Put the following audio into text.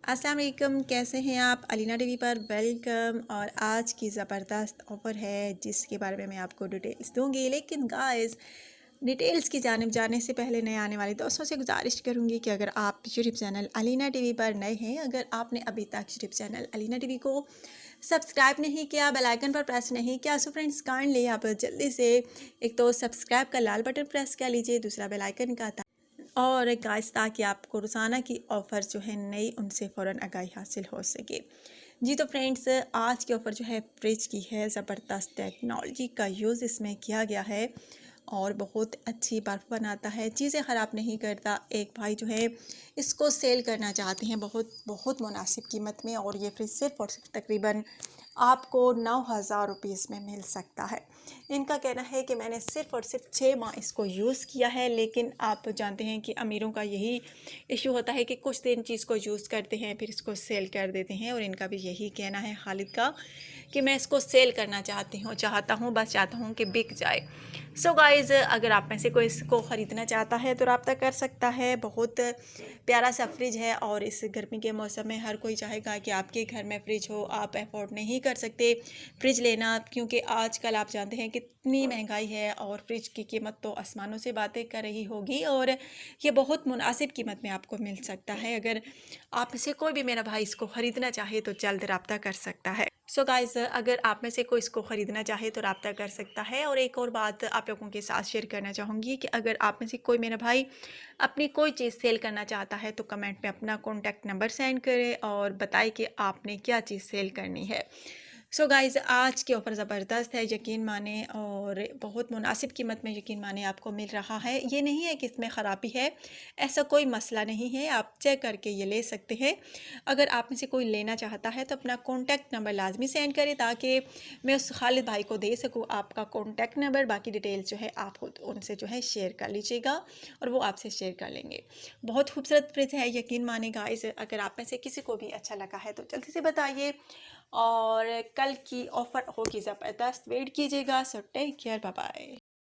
अस्सलाम वालेकुम, कैसे हैं आप? अलीना टीवी पर वेलकम। और आज की ज़बरदस्त ऑफ़र है जिसके बारे में मैं आपको डिटेल्स दूंगी। लेकिन गाइस, डिटेल्स की जानिब जाने से पहले नए आने वाले दोस्तों से गुजारिश करूंगी कि अगर आप यूट्यूब चैनल अलीना टीवी पर नए हैं, अगर आपने अभी तक यूट्यूब चैनल अलीना टीवी को सब्सक्राइब नहीं किया, बेल आइकन पर प्रेस नहीं किया, सो फ्रेंड्स काइंडली आप जल्दी से एक तो सब्सक्राइब का लाल बटन प्रेस कर लीजिए, दूसरा बेल आइकन का, और गाइस ताकि आपको रोज़ाना की ऑफ़र जो है नई उनसे फ़ौरन आगाही हासिल हो सके। जी तो फ्रेंड्स, आज की ऑफ़र जो है फ्रिज की है। ज़बरदस्त टेक्नोलॉजी का यूज़ इसमें किया गया है और बहुत अच्छी बर्फ़ बनाता है, चीज़ें ख़राब नहीं करता। एक भाई जो है इसको सेल करना चाहते हैं बहुत बहुत मुनासिब कीमत में, और ये फ्रिज सिर्फ़ और सिर्फ तकरीबन आपको 9,000 रुपीज़ में मिल सकता है। इनका कहना है कि मैंने सिर्फ़ और सिर्फ 6 माह इसको यूज़ किया है, लेकिन आप जानते हैं कि अमीरों का यही इशू होता है कि कुछ दिन चीज़ को यूज़ करते हैं फिर इसको सेल कर देते हैं, और इनका भी यही कहना है खालिद का कि मैं इसको सेल करना बस चाहता हूँ कि बिक जाए। सो गाइज़, अगर आप में से कोई इसको ख़रीदना चाहता है तो रब्ता कर सकता है। बहुत प्यारा सा फ्रिज है, और इस गर्मी के मौसम में हर कोई चाहेगा कि आपके घर में फ्रिज हो। आप अफोर्ड नहीं कर सकते फ्रिज लेना, क्योंकि आजकल आप जानते हैं कितनी महंगाई है, और फ्रिज की कीमत तो आसमानों से बातें कर रही होगी, और ये बहुत मुनासिब कीमत में आपको मिल सकता है। अगर आप में से कोई भी मेरा भाई इसको ख़रीदना चाहे तो जल्द रब्ता कर सकता है। सो गाइज़, अगर आप में से कोई इसको ख़रीदना चाहे तो रब्ता कर सकता है। और एक और बात आप लोगों के साथ शेयर करना चाहूँगी कि अगर आप में से कोई मेरा भाई अपनी कोई चीज़ सेल करना चाहता है तो कमेंट में अपना कॉन्टैक्ट नंबर सेंड करें और बताएं कि आपने क्या चीज़ सेल करनी है। सो गाइज़, आज की ऑफ़र ज़बरदस्त है, यकीन माने, और बहुत मुनासिब कीमत में यकीन माने आपको मिल रहा है। ये नहीं है कि इसमें ख़राबी है, ऐसा कोई मसला नहीं है, आप चेक करके ये ले सकते हैं। अगर आप में से कोई लेना चाहता है तो अपना कॉन्टैक्ट नंबर लाजमी सेंड करें ताकि मैं उस खालिद भाई को दे सकूँ आपका कॉन्टैक्ट नंबर। बाकी डिटेल्स जो है आप खुद उनसे जो है शेयर कर लीजिएगा, और वो आपसे शेयर कर लेंगे। बहुत खूबसूरत फ्रिज है, यकीन माने गाइस। अगर आप में से किसी को भी अच्छा लगा है तो जल्दी से बताइए, और कल की ऑफ़र होगी ज़बरदस्त, वेट कीजिएगा। So take care, bye bye.